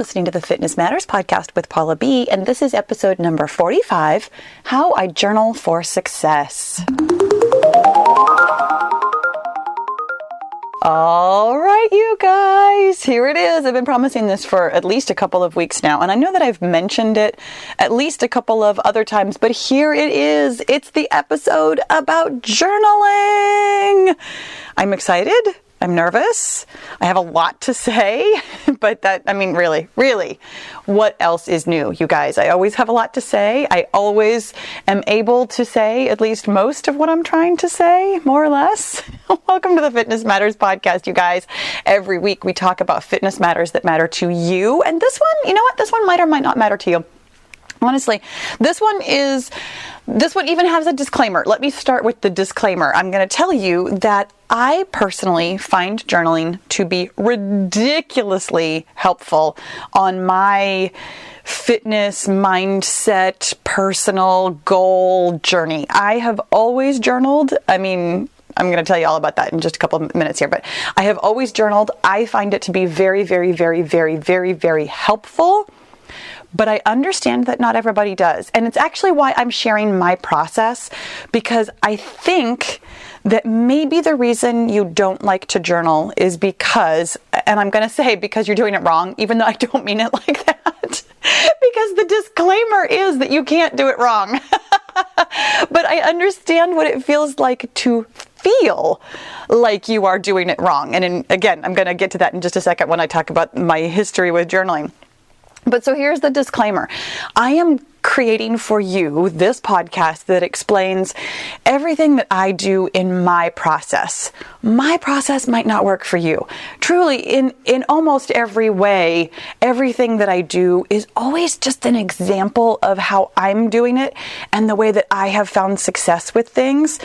listening to the Fitness Matters podcast with Paula B, and this is episode number 45, How I Journal for Success. All right, you guys, here it is. I've been promising this for at least a couple of weeks now, and I know that I've mentioned it at least a couple of other times, but here it is. It's the episode about journaling. I'm excited. I'm nervous. I have a lot to say, but really, what else is new, you guys? I always have a lot to say. I always am able to say at least most of what I'm trying to say, more or less. Welcome to the Fitness Matters podcast, you guys. Every week we talk about fitness matters that matter to you. And this one, you know what? This one might or might not matter to you. Honestly, this one even has a disclaimer. Let me start with the disclaimer. I'm going to tell you that I personally find journaling to be ridiculously helpful on my fitness, mindset, personal goal journey. I have always journaled. I'm going to tell you all about that in just a couple of minutes here, but I have always journaled. I find it to be very, very, very, very, very, very helpful. But I understand that not everybody does. And it's actually why I'm sharing my process, because I think that maybe the reason you don't like to journal is because, and I'm going to say because you're doing it wrong, even though I don't mean it like that, because the disclaimer is that you can't do it wrong. But I understand what it feels like to feel like you are doing it wrong. And again, I'm going to get to that in just a second when I talk about my history with journaling. But so here's the disclaimer. I am creating for you this podcast that explains everything that I do in my process. My process might not work for you. Truly, in almost every way, everything that I do is always just an example of how I'm doing it and the way that I have found success with things.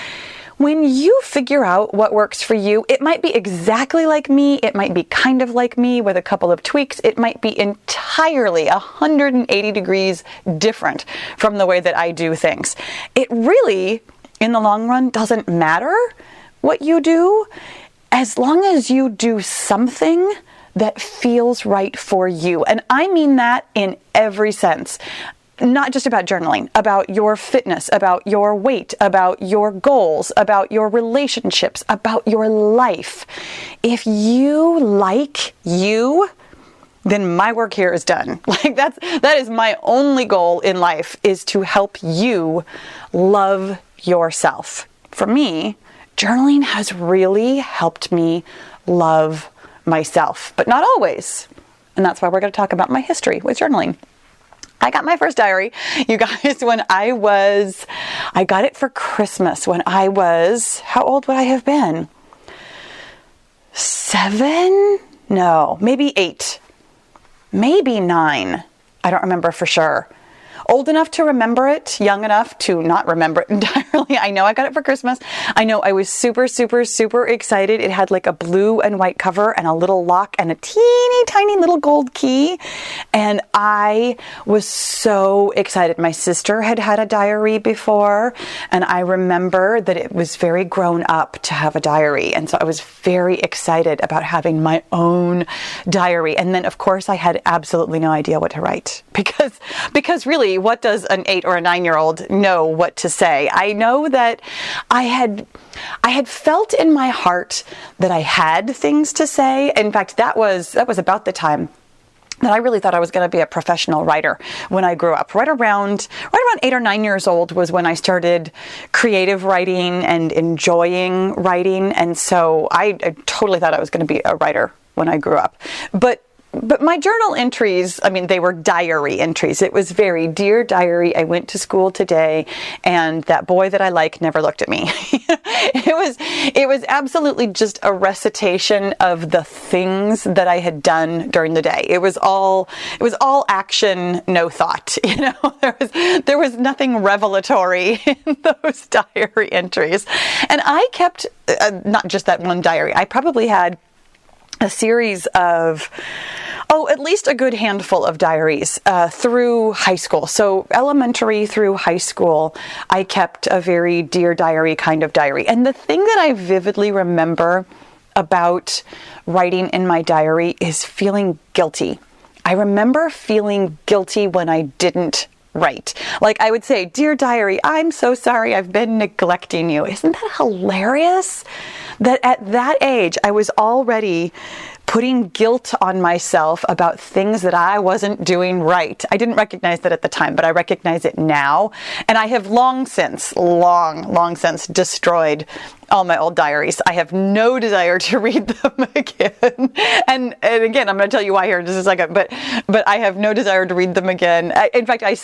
When you figure out what works for you, it might be exactly like me, it might be kind of like me with a couple of tweaks, it might be entirely 180 degrees different from the way that I do things. It really, in the long run, doesn't matter what you do, as long as you do something that feels right for you. And I mean that in every sense. Not just about journaling, about your fitness, about your weight, about your goals, about your relationships, about your life. If you like you, then my work here is done. That is my only goal in life, is to help you love yourself. For me, journaling has really helped me love myself, but not always. And that's why we're going to talk about my history with journaling. I got my first diary, you guys, I got it for Christmas when I was, how old would I have been? 7? No, maybe 8, maybe 9. I don't remember for sure. Old enough to remember it, young enough to not remember it entirely. I know I got it for Christmas. I know I was super, super, super excited. It had like a blue and white cover and a little lock and a teeny tiny little gold key. And I was so excited. My sister had had a diary before, and I remember that it was very grown up to have a diary. And so I was very excited about having my own diary. And then, of course, I had absolutely no idea what to write because really, what does an 8 or a 9-year-old know what to say? I know that I had felt in my heart that I had things to say. In fact, that was about the time that I really thought I was going to be a professional writer when I grew up. Right around 8 or 9 years old was when I started creative writing and enjoying writing. And so I totally thought I was going to be a writer when I grew up. But my journal entries, they were diary entries. It was very, dear diary, I went to school today and that boy that I like never looked at me. It was absolutely just a recitation of the things that I had done during the day. It was all action, no thought. There was nothing revelatory in those diary entries. And I kept not just that one diary. I probably had a series of, at least a good handful of diaries through high school. So elementary through high school, I kept a very Dear Diary kind of diary. And the thing that I vividly remember about writing in my diary is feeling guilty. I remember feeling guilty when I didn't write. Like I would say, "Dear diary, I'm so sorry I've been neglecting you." Isn't that hilarious? That at that age, I was already putting guilt on myself about things that I wasn't doing right. I didn't recognize that at the time, but I recognize it now. And I have long since destroyed all my old diaries. I have no desire to read them again. And again, I'm going to tell you why here in just a second, but I have no desire to read them again. In fact, I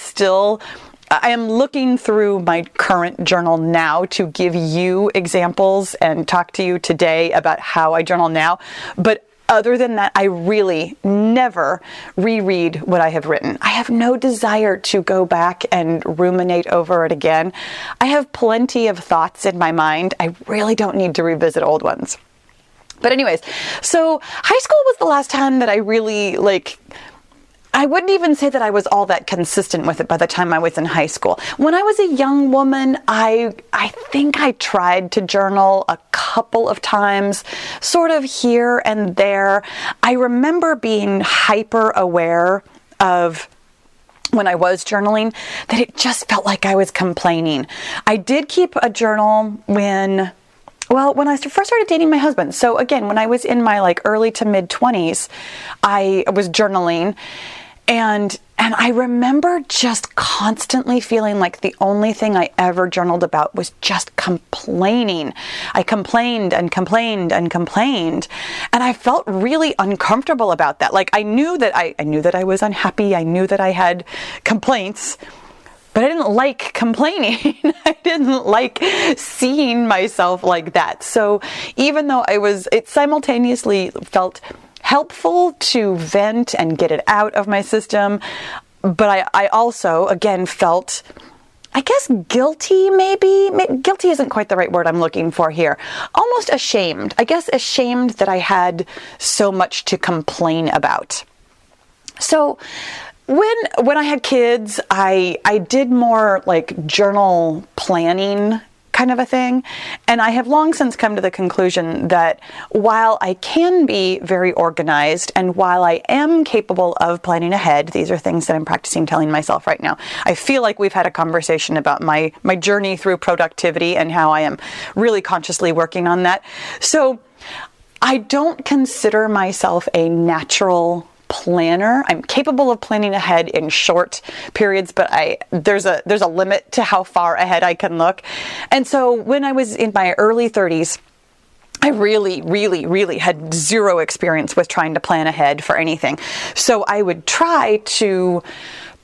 am looking through my current journal now to give you examples and talk to you today about how I journal now. But other than that, I really never reread what I have written. I have no desire to go back and ruminate over it again. I have plenty of thoughts in my mind. I really don't need to revisit old ones. But anyways, so high school was the last time that I really I wouldn't even say that I was all that consistent with it by the time I was in high school. When I was a young woman, I think I tried to journal a couple of times, sort of here and there. I remember being hyper aware of when I was journaling that it just felt like I was complaining. I did keep a journal when I first started dating my husband. So again, when I was in my early to mid 20s, I was journaling. And I remember just constantly feeling like the only thing I ever journaled about was just complaining. I complained and complained and complained. And I felt really uncomfortable about that. I knew that I was unhappy. I knew that I had complaints. But I didn't like complaining. I didn't like seeing myself like that. So even though it simultaneously felt helpful to vent and get it out of my system, but I also, again, felt, I guess, guilty maybe. Guilty isn't quite the right word I'm looking for here. Almost ashamed. I guess ashamed that I had so much to complain about. So when I had kids, I did more journal planning kind of a thing. And I have long since come to the conclusion that while I can be very organized and while I am capable of planning ahead, these are things that I'm practicing telling myself right now. I feel like we've had a conversation about my journey through productivity and how I am really consciously working on that. So I don't consider myself a natural planner. I'm capable of planning ahead in short periods, but there's a limit to how far ahead I can look. And so when I was in my early 30s, I really, really, really had zero experience with trying to plan ahead for anything. So I would try to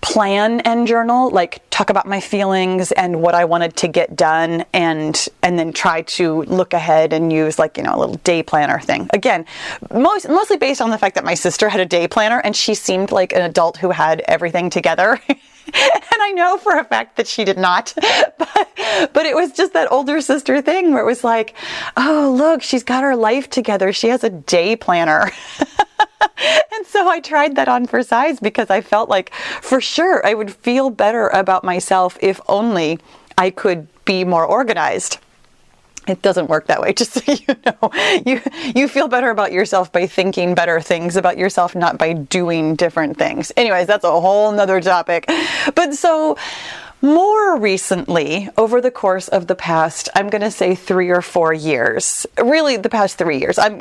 plan and journal, talk about my feelings and what I wanted to get done, and then try to look ahead and use a little day planner thing. Again, mostly based on the fact that my sister had a day planner and she seemed like an adult who had everything together. And I know for a fact that she did not, but it was just that older sister thing where it was like, oh, look, she's got her life together. She has a day planner. And so I tried that on for size because I felt like for sure I would feel better about myself if only I could be more organized. It doesn't work that way, just so you know. You feel better about yourself by thinking better things about yourself, not by doing different things. Anyways, that's a whole nother topic. But so more recently, over the course of the past, I'm going to say 3 or 4 years, really the past 3 years, I'm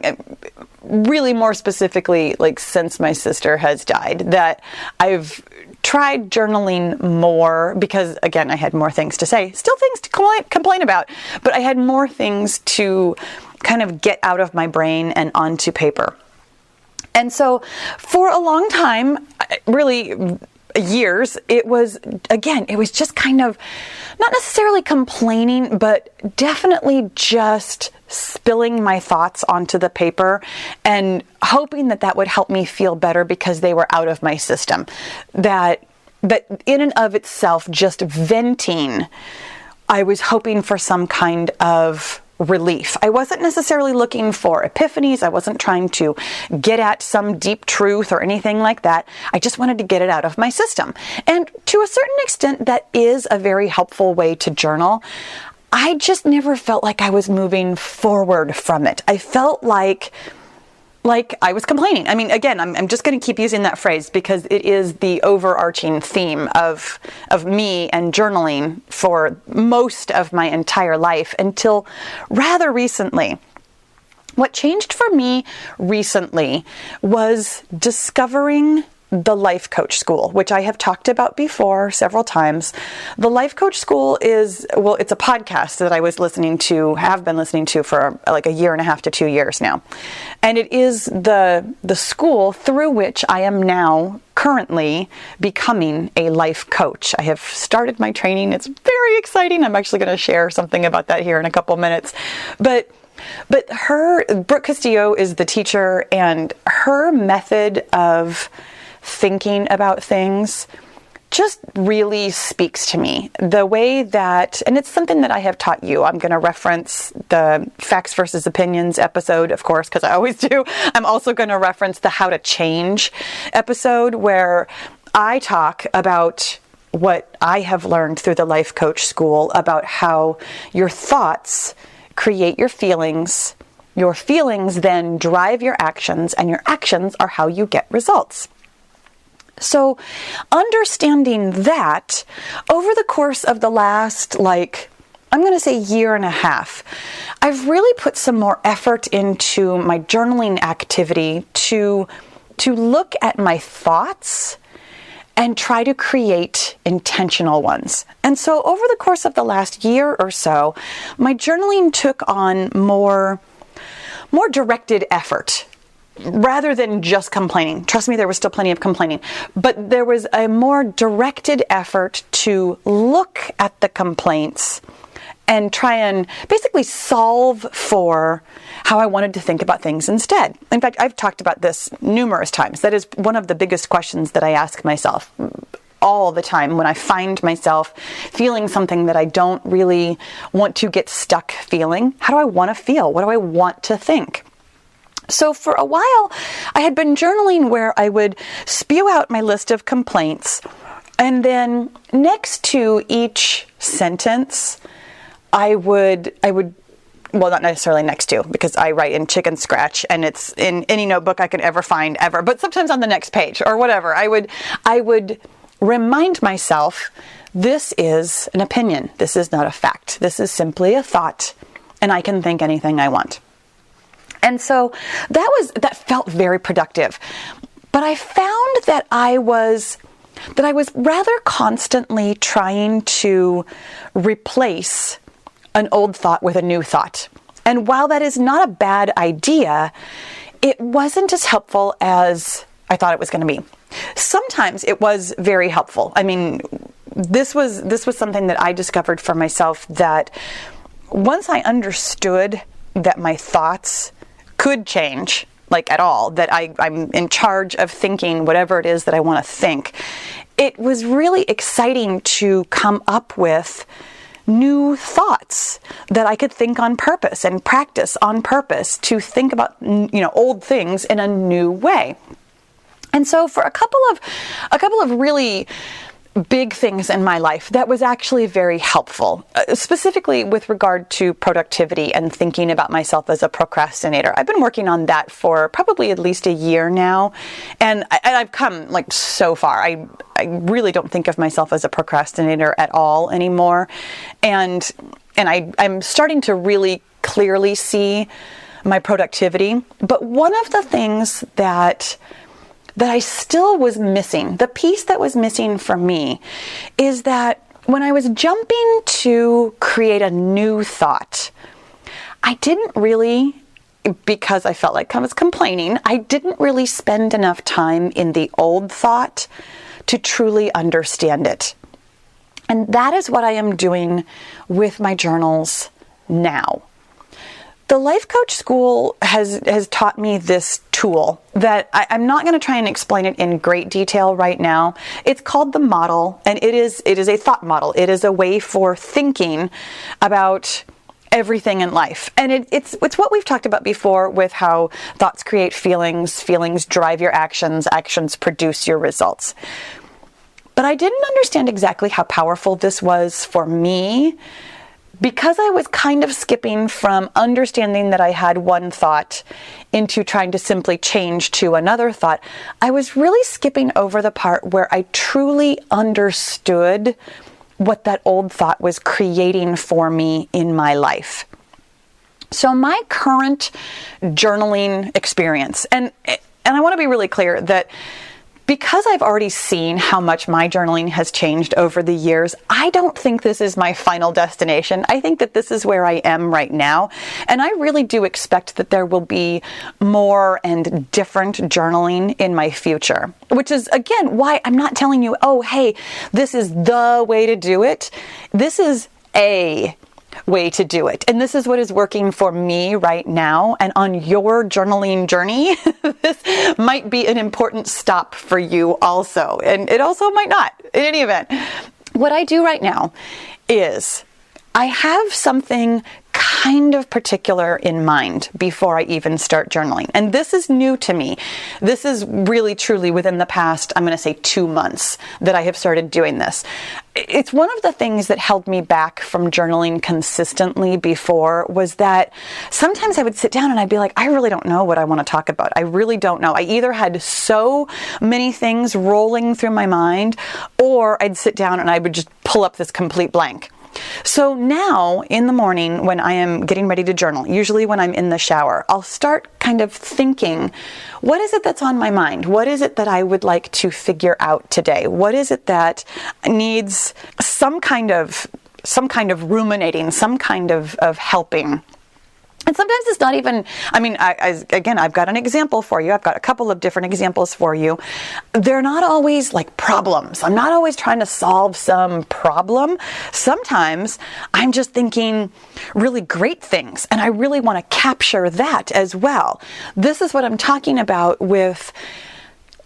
really more specifically since my sister has died, that I've tried journaling more because, again, I had more things to say, still things to complain about, but I had more things to kind of get out of my brain and onto paper. And so for a long time, really years, it was just kind of not necessarily complaining, but definitely just spilling my thoughts onto the paper and hoping that would help me feel better because they were out of my system. That in and of itself, just venting, I was hoping for some kind of relief. I wasn't necessarily looking for epiphanies. I wasn't trying to get at some deep truth or anything like that. I just wanted to get it out of my system. And to a certain extent, that is a very helpful way to journal. I just never felt like I was moving forward from it. I felt like like I was complaining. I mean, again, I'm just going to keep using that phrase because it is the overarching theme of me and journaling for most of my entire life until rather recently. What changed for me recently was discovering the Life Coach School, which I have talked about before several times. The Life Coach School is, well, it's a podcast that I was listening to, have been listening to for like a year and a half to 2 years now. And it is the school through which I am now currently becoming a life coach. I have started my training. It's very exciting. I'm actually going to share something about that here in a couple minutes. But Brooke Castillo is the teacher, and her method of thinking about things just really speaks to me. The way that, and it's something that I have taught you. I'm going to reference the Facts versus Opinions episode, of course, because I always do. I'm also going to reference the How to Change episode, where I talk about what I have learned through the Life Coach School about how your thoughts create your feelings then drive your actions, and your actions are how you get results. So understanding that, over the course of the last, I'm going to say year and a half, I've really put some more effort into my journaling activity to look at my thoughts and try to create intentional ones. And so over the course of the last year or so, my journaling took on more directed effort rather than just complaining. Trust me, there was still plenty of complaining, but there was a more directed effort to look at the complaints and try and basically solve for how I wanted to think about things instead. In fact, I've talked about this numerous times. That is one of the biggest questions that I ask myself all the time when I find myself feeling something that I don't really want to get stuck feeling. How do I want to feel? What do I want to think? So for a while, I had been journaling where I would spew out my list of complaints, and then next to each sentence, I would, well, not necessarily next to, because I write in Chicken Scratch and it's in any notebook I could ever find ever, but sometimes on the next page or whatever, I would remind myself, this is an opinion. This is not a fact. This is simply a thought, and I can think anything I want. And so that felt very productive. But I found that I was rather constantly trying to replace an old thought with a new thought. And while that is not a bad idea, it wasn't as helpful as I thought it was going to be. Sometimes it was very helpful. I mean, this was something that I discovered for myself, that once I understood that my thoughts could change, at all, that I'm in charge of thinking whatever it is that I want to think, it was really exciting to come up with new thoughts that I could think on purpose and practice on purpose to think about, old things in a new way. And so for a couple of really big things in my life, that was actually very helpful, specifically with regard to productivity and thinking about myself as a procrastinator. I've been working on that for probably at least a year now, and I've come so far. I really don't think of myself as a procrastinator at all anymore, and I'm starting to really clearly see my productivity. But one of the things that I still was missing, the piece that was missing for me, is that when I was jumping to create a new thought, I didn't really, because I felt like I was complaining, I didn't really spend enough time in the old thought to truly understand it. And that is what I am doing with my journals now. The Life Coach School has taught me this tool that I'm not going to try and explain it in great detail right now. It's called the model, and it is a thought model. It is a way for thinking about everything in life. And it's what we've talked about before with how thoughts create feelings, feelings drive your actions, actions produce your results. But I didn't understand exactly how powerful this was for me because I was kind of skipping from understanding that I had one thought into trying to simply change to another thought, I was really skipping over the part where I truly understood what that old thought was creating for me in my life. So my current journaling experience, and I want to be really clear that because I've already seen how much my journaling has changed over the years, I don't think this is my final destination. I think that this is where I am right now. And I really do expect that there will be more and different journaling in my future, which is, again, why I'm not telling you, oh, hey, this is the way to do it. This is a way to do it. And this is what is working for me right now. And on your journaling journey, this might be an important stop for you also. And it also might not, in any event. What I do right now is I have something kind of particular in mind before I even start journaling. And this is new to me. This is really truly within the past, I'm going to say 2 months that I have started doing this. It's one of the things that held me back from journaling consistently before was that sometimes I would sit down and I'd be like, I really don't know what I want to talk about. I really don't know. I either had so many things rolling through my mind, or I'd sit down and I would just pull up this complete blank. So now in the morning when I am getting ready to journal, usually when I'm in the shower, I'll start kind of thinking, what is it that's on my mind? What is it that I would like to figure out today? What is it that needs some kind of ruminating, some kind of helping? And sometimes it's not even, again, I've got an example for you. I've got a couple of different examples for you. They're not always like problems. I'm not always trying to solve some problem. Sometimes I'm just thinking really great things, and I really want to capture that as well. This is what I'm talking about with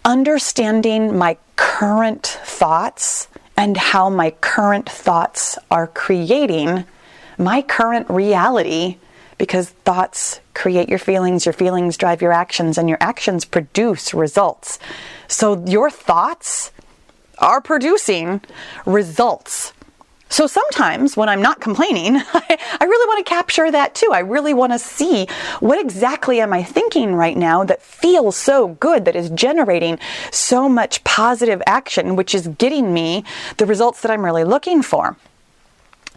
understanding my current thoughts and how my current thoughts are creating my current reality. Because thoughts create your feelings drive your actions, and your actions produce results. So your thoughts are producing results. So sometimes when I'm not complaining, I really want to capture that too. I really want to see what exactly am I thinking right now that feels so good, that is generating so much positive action, which is getting me the results that I'm really looking for.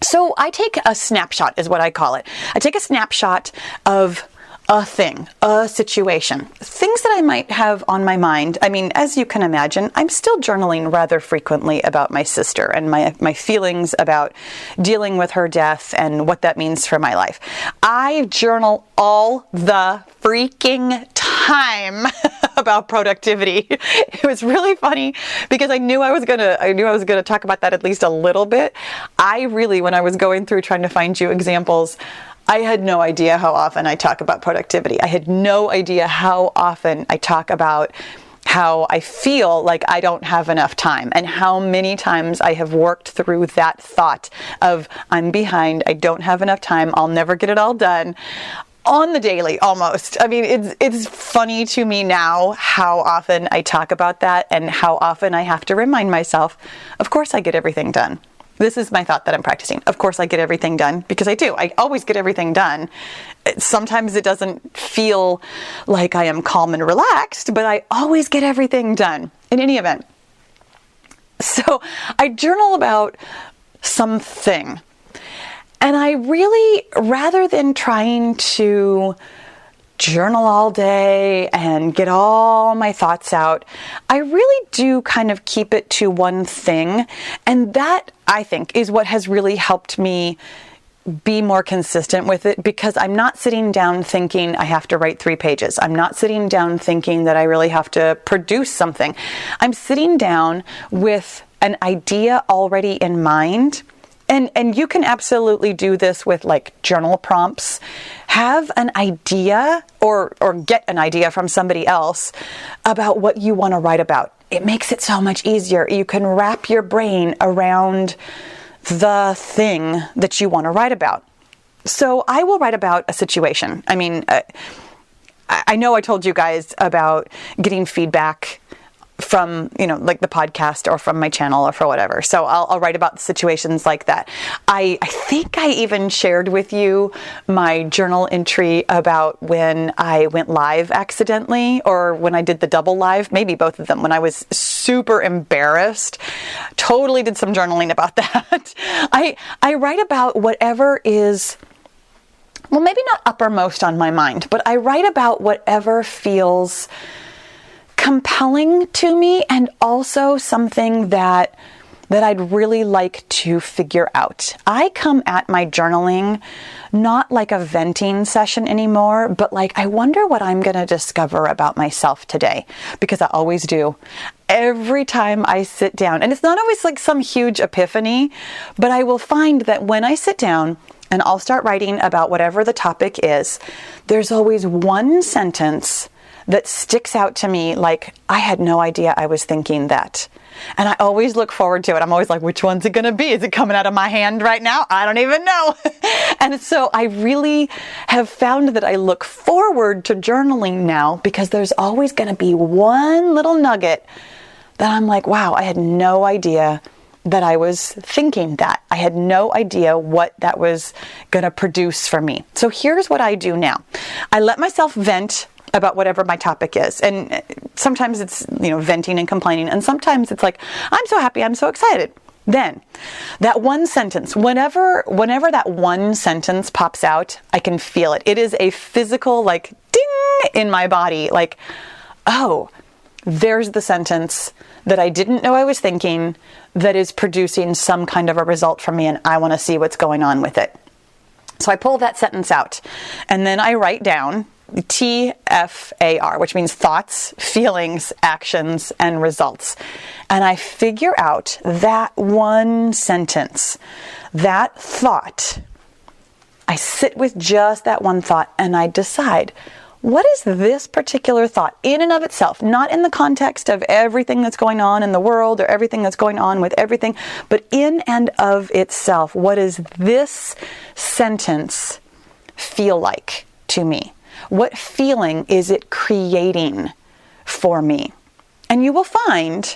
So I take a snapshot, is what I call it. I take a snapshot of a thing, a situation, things that I might have on my mind. I mean, as you can imagine, I'm still journaling rather frequently about my sister and my feelings about dealing with her death and what that means for my life. I journal all the freaking time about productivity. It was really funny because I knew I was gonna talk about that at least a little bit. I really, when I was going through trying to find you examples, I had no idea how often I talk about productivity. I had no idea how often I talk about how I feel like I don't have enough time, and how many times I have worked through that thought of I'm behind, I don't have enough time, I'll never get it all done. On the daily, almost. I mean, it's funny to me now how often I talk about that and how often I have to remind myself, of course I get everything done. This is my thought that I'm practicing. Of course I get everything done, because I do. I always get everything done. Sometimes it doesn't feel like I am calm and relaxed, but I always get everything done in any event. So I journal about something. And I really, rather than trying to journal all day and get all my thoughts out, I really do kind of keep it to one thing. And that, I think, is what has really helped me be more consistent with it, because I'm not sitting down thinking I have to write 3 pages. I'm not sitting down thinking that I really have to produce something. I'm sitting down with an idea already in mind. And you can absolutely do this with like journal prompts. Have an idea or get an idea from somebody else about what you want to write about. It makes it so much easier. You can wrap your brain around the thing that you want to write about. So I will write about a situation. I mean, I know I told you guys about getting feedback from, like the podcast or from my channel or for whatever. So I'll write about situations like that. I think I even shared with you my journal entry about when I went live accidentally, or when I did the double live, maybe both of them, when I was super embarrassed. Totally did some journaling about that. I write about whatever is, well, maybe not uppermost on my mind, but I write about whatever feels compelling to me, and also something that I'd really like to figure out. I come at my journaling not like a venting session anymore, but like, I wonder what I'm going to discover about myself today, because I always do. Every time I sit down, and it's not always like some huge epiphany, but I will find that when I sit down and I'll start writing about whatever the topic is, there's always one sentence that sticks out to me, like, I had no idea I was thinking that. And I always look forward to it. I'm always like, which one's it going to be? Is it coming out of my hand right now? I don't even know. And so I really have found that I look forward to journaling now, because there's always going to be one little nugget that I'm like, wow, I had no idea that I was thinking that. I had no idea what that was going to produce for me. So here's what I do now. I let myself vent about whatever my topic is. And sometimes it's, venting and complaining. And sometimes it's like, I'm so happy, I'm so excited. Then that one sentence, whenever that one sentence pops out, I can feel it. It is a physical, like, ding in my body. Like, oh, there's the sentence that I didn't know I was thinking that is producing some kind of a result for me, and I want to see what's going on with it. So I pull that sentence out, and then I write down TFAR, which means thoughts, feelings, actions, and results. And I figure out that one sentence, that thought. I sit with just that one thought, and I decide, what is this particular thought in and of itself, not in the context of everything that's going on in the world or everything that's going on with everything, but in and of itself, what does this sentence feel like to me? What feeling is it creating for me? And you will find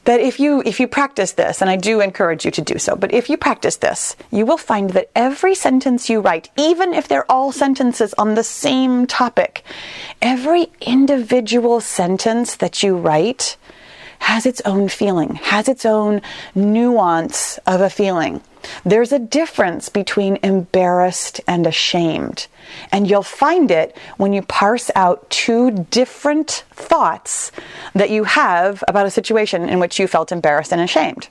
that if you practice this, and I do encourage you to do so, but if you practice this, you will find that every sentence you write, even if they're all sentences on the same topic, every individual sentence that you write has its own feeling, has its own nuance of a feeling. There's a difference between embarrassed and ashamed. And you'll find it when you parse out two different thoughts that you have about a situation in which you felt embarrassed and ashamed.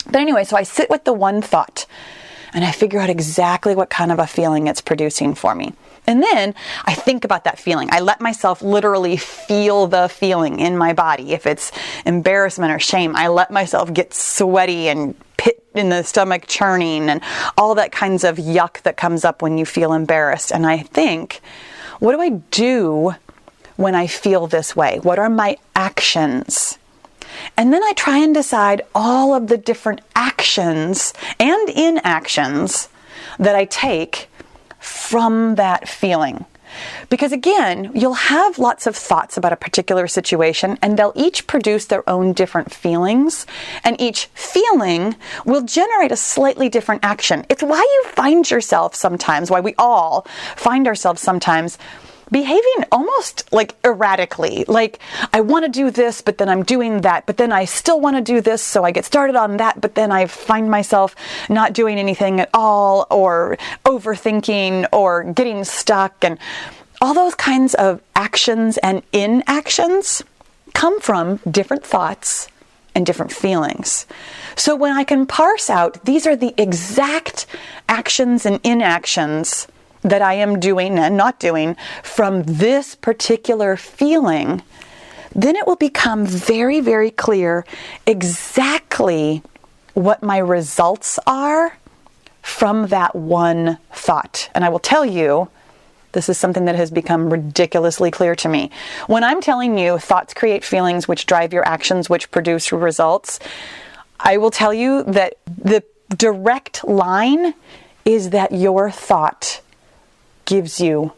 But anyway, so I sit with the one thought, and I figure out exactly what kind of a feeling it's producing for me. And then I think about that feeling. I let myself literally feel the feeling in my body. If it's embarrassment or shame, I let myself get sweaty and pit in the stomach churning and all that kinds of yuck that comes up when you feel embarrassed. And I think, what do I do when I feel this way? What are my actions? And then I try and decide all of the different actions and inactions that I take from that feeling. Because again, you'll have lots of thoughts about a particular situation, and they'll each produce their own different feelings, and each feeling will generate a slightly different action. It's why you find yourself sometimes, why we all find ourselves sometimes behaving almost like erratically. Like, I want to do this, but then I'm doing that, but then I still want to do this, so I get started on that, but then I find myself not doing anything at all, or overthinking, or getting stuck. And all those kinds of actions and inactions come from different thoughts and different feelings. So when I can parse out, these are the exact actions and inactions that I am doing and not doing from this particular feeling, then it will become very, very clear exactly what my results are from that one thought. And I will tell you, this is something that has become ridiculously clear to me. When I'm telling you thoughts create feelings which drive your actions, which produce results, I will tell you that the direct line is that your thought gives you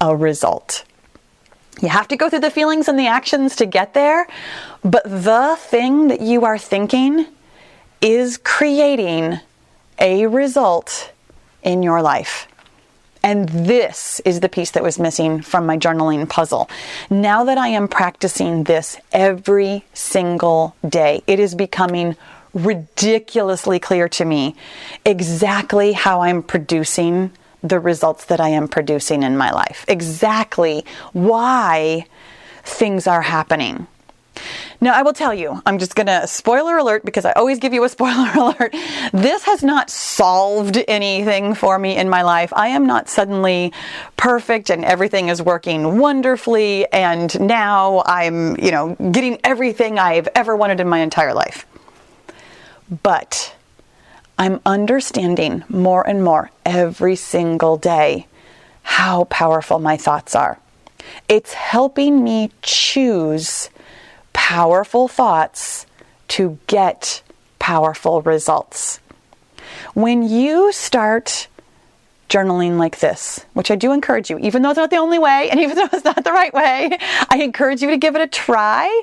a result. You have to go through the feelings and the actions to get there, but the thing that you are thinking is creating a result in your life. And this is the piece that was missing from my journaling puzzle. Now that I am practicing this every single day, it is becoming ridiculously clear to me exactly how I'm producing the results that I am producing in my life, exactly why things are happening. Now, I will tell you, I'm just going to, spoiler alert, because I always give you a spoiler alert. This has not solved anything for me in my life. I am not suddenly perfect and everything is working wonderfully. And now I'm, getting everything I've ever wanted in my entire life. But I'm understanding more and more every single day how powerful my thoughts are. It's helping me choose powerful thoughts to get powerful results. When you start journaling like this, which I do encourage you, even though it's not the only way, and even though it's not the right way, I encourage you to give it a try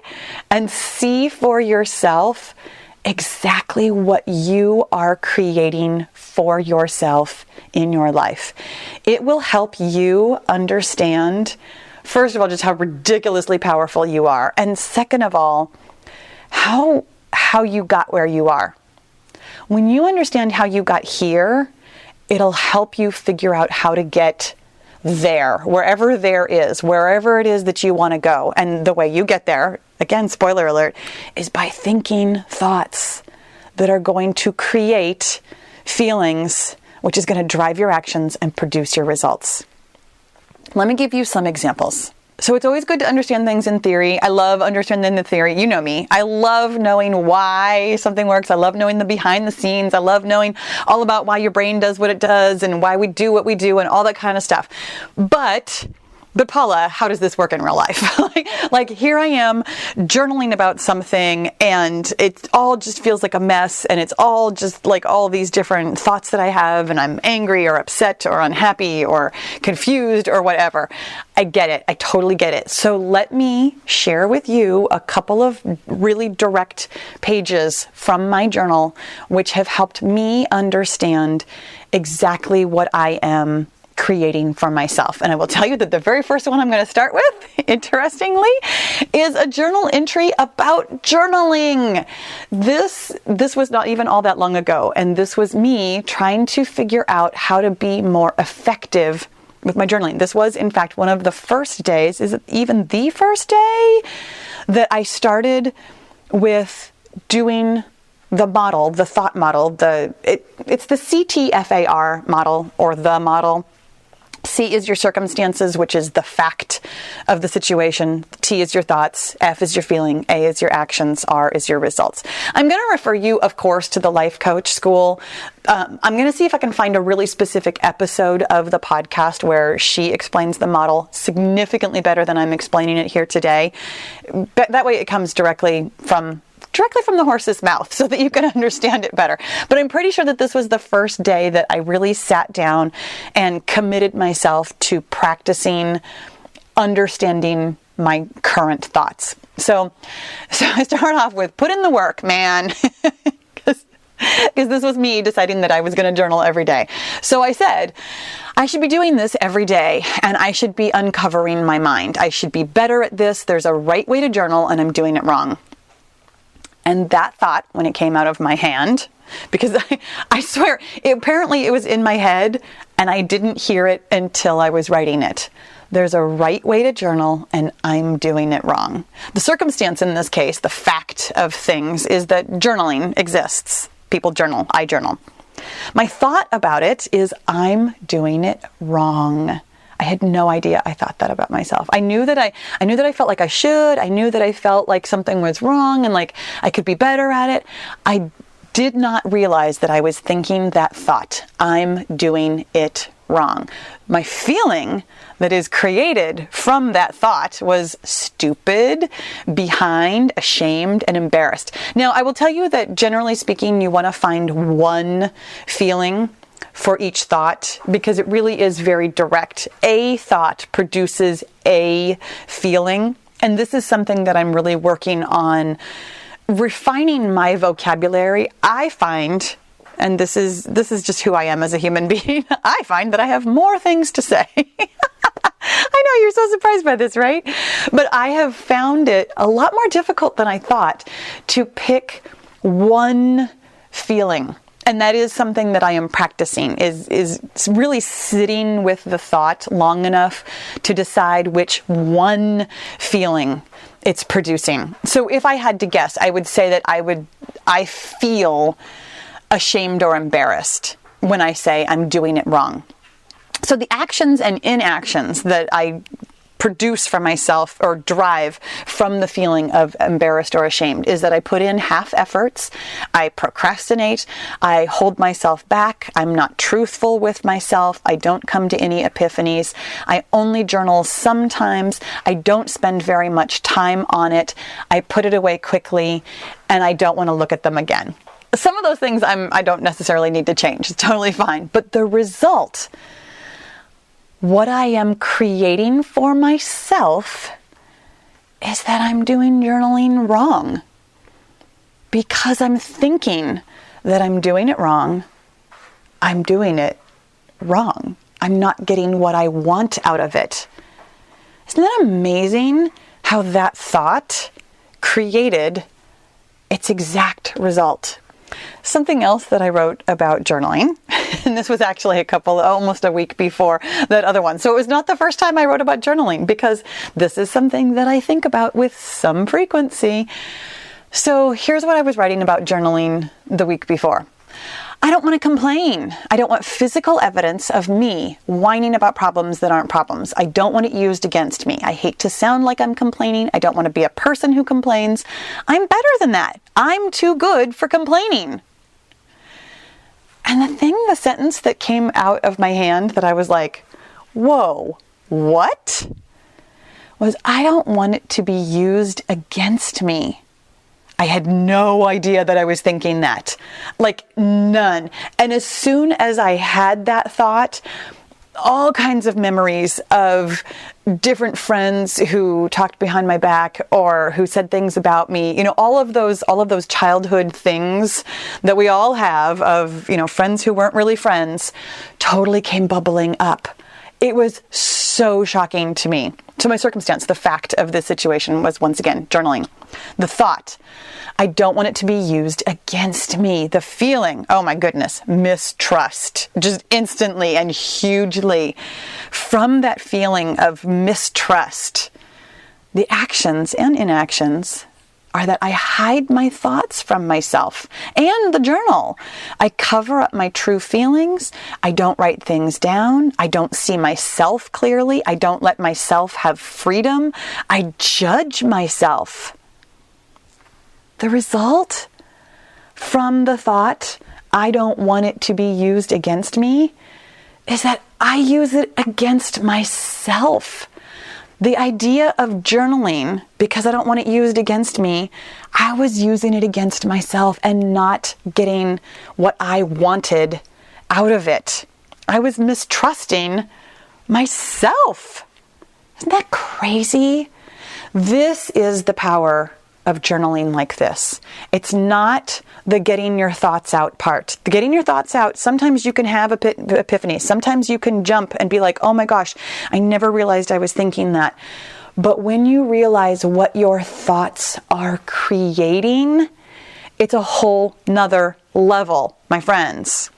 and see for yourself exactly what you are creating for yourself in your life. It will help you understand, first of all, just how ridiculously powerful you are. And second of all, how you got where you are. When you understand how you got here, it'll help you figure out how to get there, wherever there is, wherever it is that you want to go. And the way you get there, again, spoiler alert, is by thinking thoughts that are going to create feelings, which is going to drive your actions and produce your results. Let me give you some examples. So it's always good to understand things in theory. I love understanding the theory. You know me. I love knowing why something works. I love knowing the behind the scenes. I love knowing all about why your brain does what it does and why we do what we do and all that kind of stuff. But Paula, how does this work in real life? like here I am journaling about something and it all just feels like a mess and it's all just like all these different thoughts that I have and I'm angry or upset or unhappy or confused or whatever. I get it. I totally get it. So let me share with you a couple of really direct pages from my journal which have helped me understand exactly what I am creating for myself. And I will tell you that the very first one I'm going to start with, interestingly, is a journal entry about journaling. This was not even all that long ago. And this was me trying to figure out how to be more effective with my journaling. This was, in fact, one of the first days, is it even the first day, that I started with doing the model, the thought model. It's the CTFAR model, or the model. C is your circumstances, which is the fact of the situation. T is your thoughts. F is your feeling. A is your actions. R is your results. I'm going to refer you, of course, to the Life Coach School. I'm going to see if I can find a really specific episode of the podcast where she explains the model significantly better than I'm explaining it here today. But that way it comes directly from the horse's mouth so that you can understand it better. But I'm pretty sure that this was the first day that I really sat down and committed myself to practicing understanding my current thoughts. So I start off with put in the work, man. Because this was me deciding that I was going to journal every day. So I said, I should be doing this every day and I should be uncovering my mind. I should be better at this. There's a right way to journal and I'm doing it wrong. And that thought, when it came out of my hand, because I swear, apparently it was in my head and I didn't hear it until I was writing it. There's a right way to journal and I'm doing it wrong. The circumstance in this case, the fact of things, is that journaling exists. People journal. I journal. My thought about it is I'm doing it wrong. I had no idea I thought that about myself. I knew that I felt like I should. I knew that I felt like something was wrong and like I could be better at it. I did not realize that I was thinking that thought. I'm doing it wrong. My feeling that is created from that thought was stupid, behind, ashamed, and embarrassed. Now, I will tell you that generally speaking, you want to find one feeling for each thought because it really is very direct. A thought produces a feeling. And this is something that I'm really working on refining my vocabulary. I find, and this is just who I am as a human being, I find that I have more things to say. I know you're so surprised by this, right? But I have found it a lot more difficult than I thought to pick one feeling. And that is something that I am practicing, is really sitting with the thought long enough to decide which one feeling it's producing. So if I had to guess, I would say that I feel ashamed or embarrassed when I say I'm doing it wrong. So the actions and inactions that I produce for myself or derive from the feeling of embarrassed or ashamed is that I put in half efforts, I procrastinate, I hold myself back, I'm not truthful with myself, I don't come to any epiphanies, I only journal sometimes, I don't spend very much time on it, I put it away quickly, and I don't want to look at them again. Some of those things I don't necessarily need to change, it's totally fine, but the result, what I am creating for myself, is that I'm doing journaling wrong. Because I'm thinking that I'm doing it wrong, I'm doing it wrong. I'm not getting what I want out of it. Isn't that amazing how that thought created its exact result? Something else that I wrote about journaling, and this was actually almost a week before that other one. So it was not the first time I wrote about journaling because this is something that I think about with some frequency. So here's what I was writing about journaling the week before. I don't want to complain. I don't want physical evidence of me whining about problems that aren't problems. I don't want it used against me. I hate to sound like I'm complaining. I don't want to be a person who complains. I'm better than that. I'm too good for complaining. And the sentence that came out of my hand that I was like, whoa, what? Was I don't want it to be used against me. I had no idea that I was thinking that. Like, none. And as soon as I had that thought, all kinds of memories of different friends who talked behind my back or who said things about me, all of those childhood things that we all have of, friends who weren't really friends, totally came bubbling up. It was so shocking to me. To my circumstance, the fact of this situation was, once again, journaling. The thought, I don't want it to be used against me. The feeling, oh my goodness, mistrust, just instantly and hugely. From that feeling of mistrust, the actions and inactions are that I hide my thoughts from myself and the journal. I cover up my true feelings. I don't write things down. I don't see myself clearly. I don't let myself have freedom. I judge myself. The result from the thought, I don't want it to be used against me, is that I use it against myself. The idea of journaling, because I don't want it used against me, I was using it against myself and not getting what I wanted out of it. I was mistrusting myself. Isn't that crazy? This is the power of journaling like this. It's not the getting your thoughts out part. The getting your thoughts out, sometimes you can have epiphany. Sometimes you can jump and be like, oh my gosh, I never realized I was thinking that. But when you realize what your thoughts are creating, it's a whole nother level, my friends.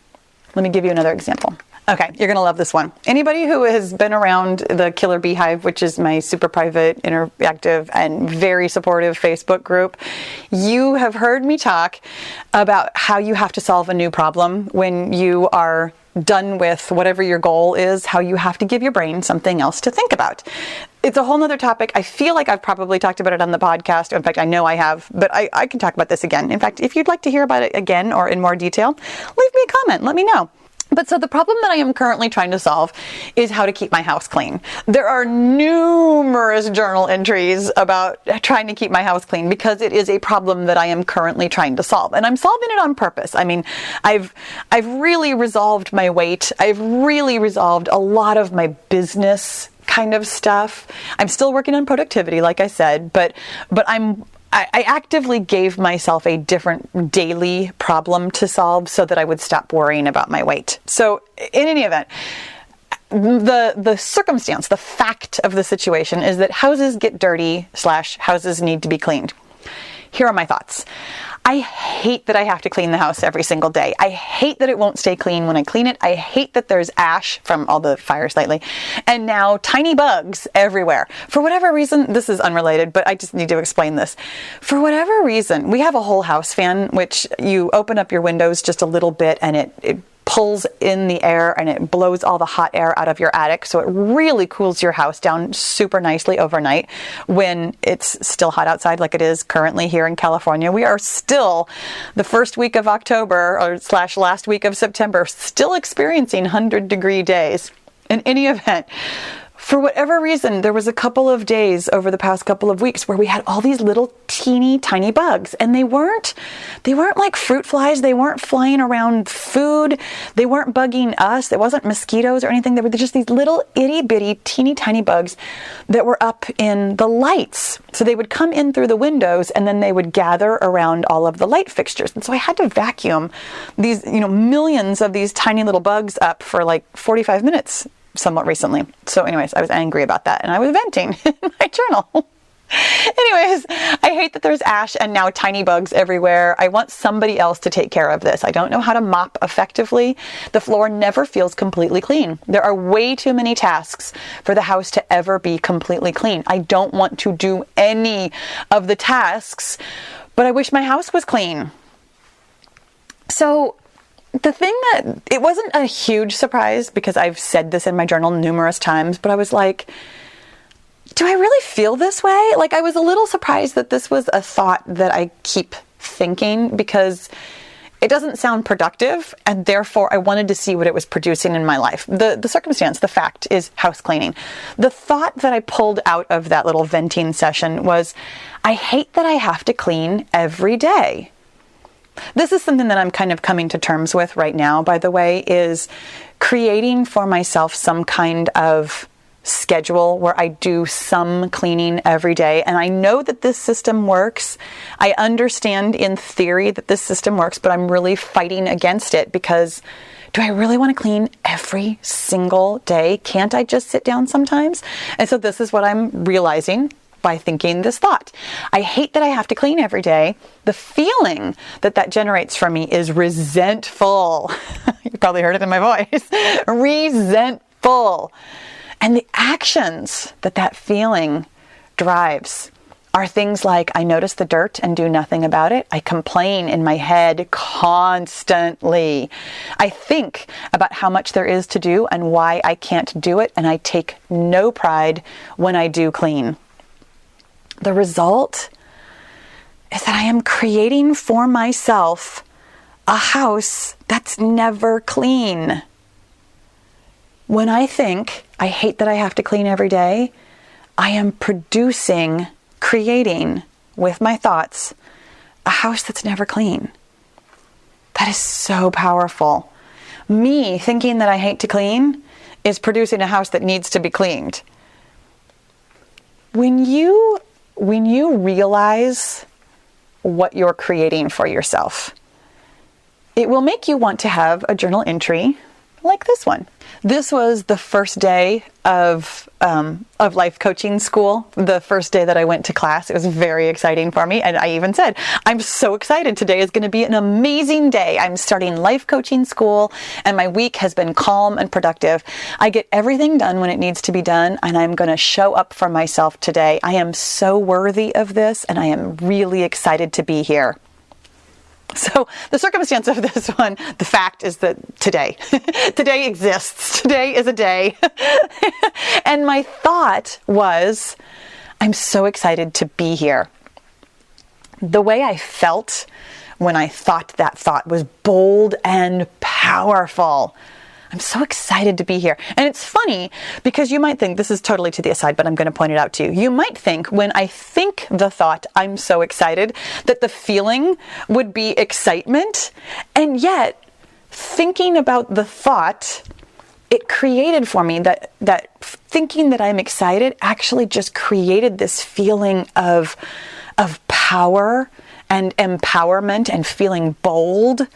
Let me give you another example. Okay, you're going to love this one. Anybody who has been around the Killer Beehive, which is my super private, interactive, and very supportive Facebook group, you have heard me talk about how you have to solve a new problem when you are done with whatever your goal is, how you have to give your brain something else to think about. It's a whole nother topic. I feel like I've probably talked about it on the podcast. In fact, I know I have, but I can talk about this again. In fact, if you'd like to hear about it again or in more detail, leave me a comment. Let me know. But so the problem that I am currently trying to solve is how to keep my house clean. There are numerous journal entries about trying to keep my house clean because it is a problem that I am currently trying to solve. And I'm solving it on purpose. I mean, I've really resolved my weight. I've really resolved a lot of my business kind of stuff. I'm still working on productivity, like I said, but I actively gave myself a different daily problem to solve so that I would stop worrying about my weight. So in any event, the circumstance, the fact of the situation is that houses get dirty / houses need to be cleaned. Here are my thoughts. I hate that I have to clean the house every single day. I hate that it won't stay clean when I clean it. I hate that there's ash from all the fires lately. And now tiny bugs everywhere. For whatever reason, this is unrelated, but I just need to explain this. For whatever reason, we have a whole house fan, which you open up your windows just a little bit and it pulls in the air and it blows all the hot air out of your attic. So it really cools your house down super nicely overnight when it's still hot outside like it is currently here in California. We are still the first week of October or / last week of September, still experiencing 100-degree days. In any event, for whatever reason, there was a couple of days over the past couple of weeks where we had all these little teeny tiny bugs, and they weren't like fruit flies. They weren't flying around food. They weren't bugging us. It wasn't mosquitoes or anything. They were just these little itty bitty teeny tiny bugs that were up in the lights. So they would come in through the windows and then they would gather around all of the light fixtures. And so I had to vacuum these, millions of these tiny little bugs up for like 45 minutes somewhat recently. So anyways, I was angry about that and I was venting in my journal. Anyways, I hate that there's ash and now tiny bugs everywhere. I want somebody else to take care of this. I don't know how to mop effectively. The floor never feels completely clean. There are way too many tasks for the house to ever be completely clean. I don't want to do any of the tasks, but I wish my house was clean. So the thing that, it wasn't a huge surprise because I've said this in my journal numerous times, but I was like, do I really feel this way? Like, I was a little surprised that this was a thought that I keep thinking because it doesn't sound productive, and therefore I wanted to see what it was producing in my life. The circumstance, the fact is house cleaning. The thought that I pulled out of that little venting session was, I hate that I have to clean every day. This is something that I'm kind of coming to terms with right now, by the way, is creating for myself some kind of schedule where I do some cleaning every day. And I know that this system works. I understand in theory that this system works, but I'm really fighting against it because do I really want to clean every single day? Can't I just sit down sometimes? And so this is what I'm realizing by thinking this thought. I hate that I have to clean every day. The feeling that generates for me is resentful. You probably heard it in my voice. Resentful. And the actions that feeling drives are things like I notice the dirt and do nothing about it. I complain in my head constantly. I think about how much there is to do and why I can't do it, and I take no pride when I do clean. The result is that I am creating for myself a house that's never clean. When I think I hate that I have to clean every day, I am creating with my thoughts, a house that's never clean. That is so powerful. Me thinking that I hate to clean is producing a house that needs to be cleaned. When you realize what you're creating for yourself, it will make you want to have a journal entry like this one. This was the first day of life coaching school, the first day that I went to class. It was very exciting for me. And I even said, I'm so excited. Today is going to be an amazing day. I'm starting life coaching school and my week has been calm and productive. I get everything done when it needs to be done, and I'm going to show up for myself today. I am so worthy of this, and I am really excited to be here. So the circumstance of this one, the fact is that today exists. Today is a day. And my thought was, I'm so excited to be here. The way I felt when I thought that thought was bold and powerful. powerful. I'm so excited to be here. And it's funny because you might think, this is totally to the aside, but I'm going to point it out to you. You might think when I think the thought, I'm so excited, that the feeling would be excitement. And yet, thinking about the thought, it created for me that thinking that I'm excited actually just created this feeling of power and empowerment and feeling bold,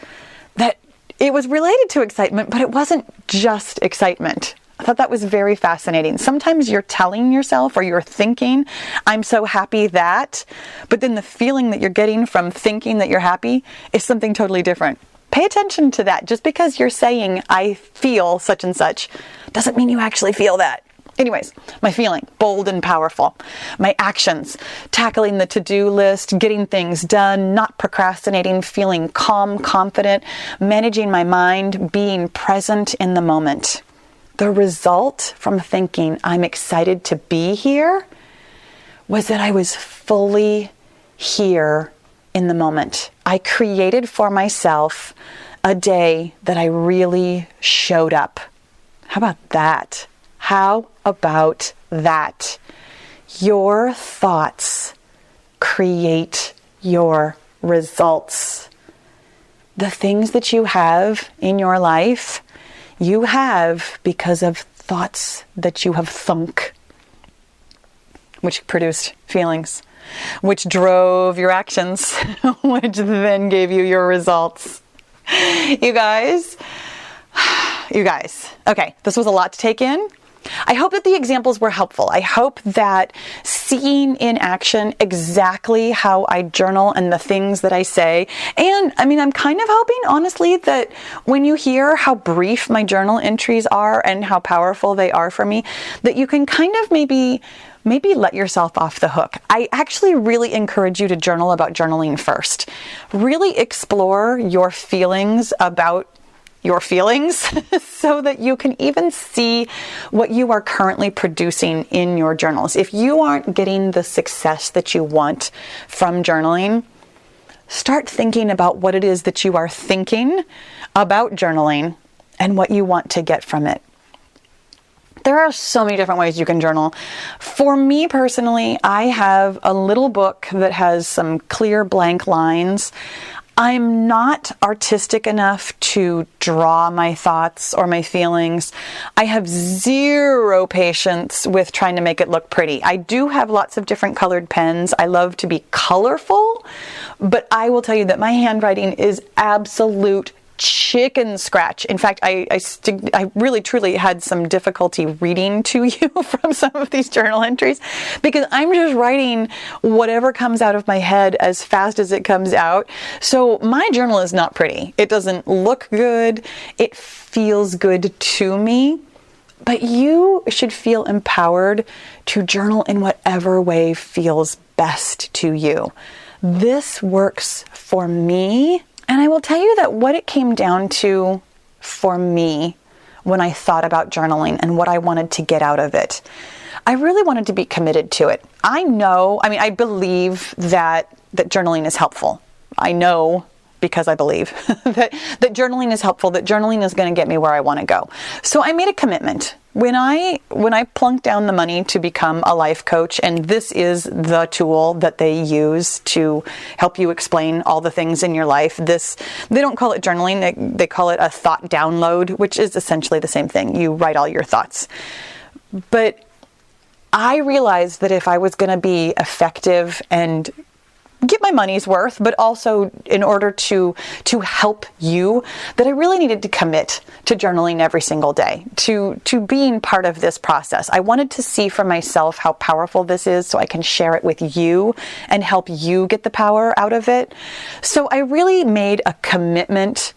that it was related to excitement, but it wasn't just excitement. I thought that was very fascinating. Sometimes you're telling yourself or you're thinking, I'm so happy that, but then the feeling that you're getting from thinking that you're happy is something totally different. Pay attention to that. Just because you're saying, I feel such and such, doesn't mean you actually feel that. Anyways, my feeling, bold and powerful. My actions, tackling the to-do list, getting things done, not procrastinating, feeling calm, confident, managing my mind, being present in the moment. The result from thinking I'm excited to be here was that I was fully here in the moment. I created for myself a day that I really showed up. How about that? How about that? Your thoughts create your results. The things that you have in your life, you have because of thoughts that you have thunk, which produced feelings, which drove your actions, which then gave you your results. You guys. Okay, this was a lot to take in. I hope that the examples were helpful. I hope that seeing in action exactly how I journal and the things that I say, and I'm kind of hoping, honestly, that when you hear how brief my journal entries are and how powerful they are for me, that you can kind of maybe let yourself off the hook. I actually really encourage you to journal about journaling first. Really explore your feelings about your feelings so that you can even see what you are currently producing in your journals. If you aren't getting the success that you want from journaling, start thinking about what it is that you are thinking about journaling and what you want to get from it. There are so many different ways you can journal. For me personally, I have a little book that has some clear blank lines. I'm not artistic enough to draw my thoughts or my feelings. I have zero patience with trying to make it look pretty. I do have lots of different colored pens. I love to be colorful, but I will tell you that my handwriting is absolute chicken scratch. In fact, I really truly had some difficulty reading to you from some of these journal entries because I'm just writing whatever comes out of my head as fast as it comes out. So my journal is not pretty. It doesn't look good. It feels good to me. But you should feel empowered to journal in whatever way feels best to you. This works for me. And I will tell you that what it came down to for me when I thought about journaling and what I wanted to get out of it, I really wanted to be committed to it. I believe that journaling is helpful. I know because I believe that journaling is helpful, that journaling is going to get me where I want to go. So I made a commitment. When I plunked down the money to become a life coach, and this is the tool that they use to help you explain all the things in your life. They don't call it journaling, they call it a thought download, which is essentially the same thing. You write all your thoughts. But I realized that if I was going to be effective and get my money's worth, but also in order to help you, that I really needed to commit to journaling every single day, to being part of this process. I wanted to see for myself how powerful this is so I can share it with you and help you get the power out of it. So I really made a commitment.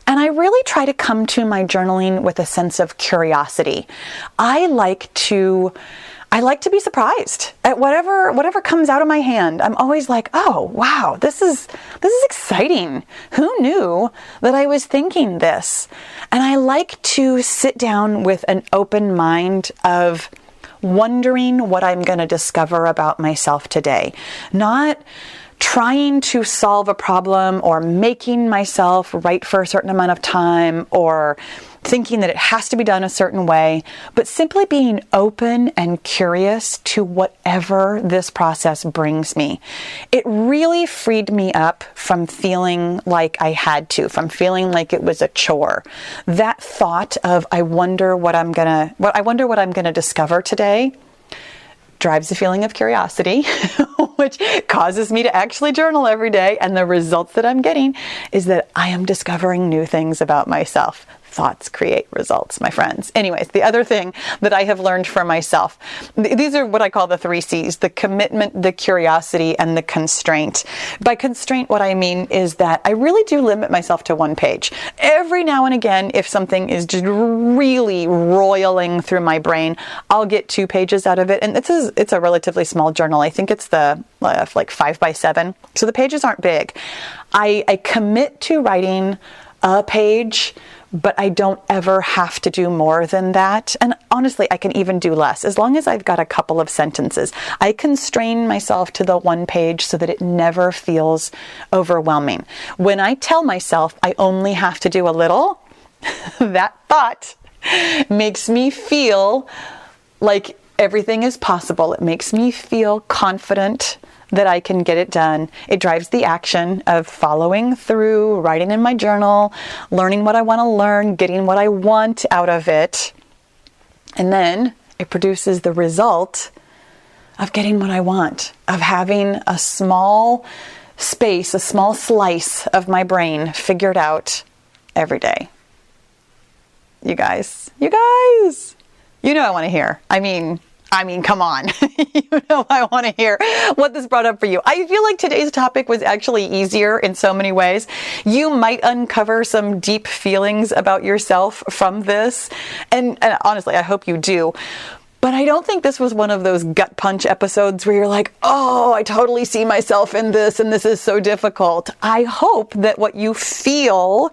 And I really try to come to my journaling with a sense of curiosity. I like to be surprised at whatever comes out of my hand. I'm always like, oh, wow, this is exciting. Who knew that I was thinking this? And I like to sit down with an open mind of wondering what I'm going to discover about myself today. Not trying to solve a problem or making myself write for a certain amount of time or thinking that it has to be done a certain way, but simply being open and curious to whatever this process brings me. It really freed me up from feeling like I had to, from feeling like it was a chore. That thought of, I wonder what I'm gonna discover today, drives a feeling of curiosity, which causes me to actually journal every day. And the results that I'm getting is that I am discovering new things about myself. Thoughts create results, my friends. Anyways, the other thing that I have learned for myself, these are what I call the 3 C's: the commitment, the curiosity, and the constraint. By constraint, what I mean is that I really do limit myself to 1 page. Every now and again, if something is just really roiling through my brain, I'll get 2 pages out of it. And it's a relatively small journal. I think it's the like 5x7. So the pages aren't big. I commit to writing a page, but I don't ever have to do more than that. And honestly, I can even do less. As long as I've got a couple of sentences, I constrain myself to the 1 page so that it never feels overwhelming. When I tell myself I only have to do a little, that thought makes me feel like everything is possible. It makes me feel confident that I can get it done. It drives the action of following through, writing in my journal, learning what I want to learn, getting what I want out of it. And then it produces the result of getting what I want, of having a small space, a small slice of my brain figured out every day. You guys, you know I want to hear. I mean, come on. You know I want to hear what this brought up for you. I feel like today's topic was actually easier in so many ways. You might uncover some deep feelings about yourself from this. And honestly, I hope you do. But I don't think this was one of those gut punch episodes where you're like, oh, I totally see myself in this and this is so difficult. I hope that what you feel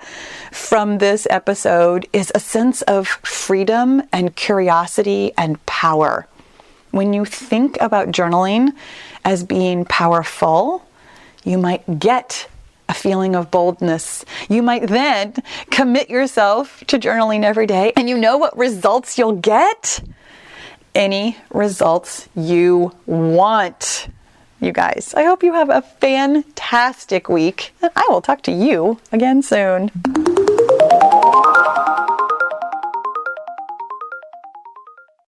from this episode is a sense of freedom and curiosity and power. When you think about journaling as being powerful, you might get a feeling of boldness. You might then commit yourself to journaling every day, and you know what results you'll get? Any results you want. You guys, I hope you have a fantastic week, and I will talk to you again soon.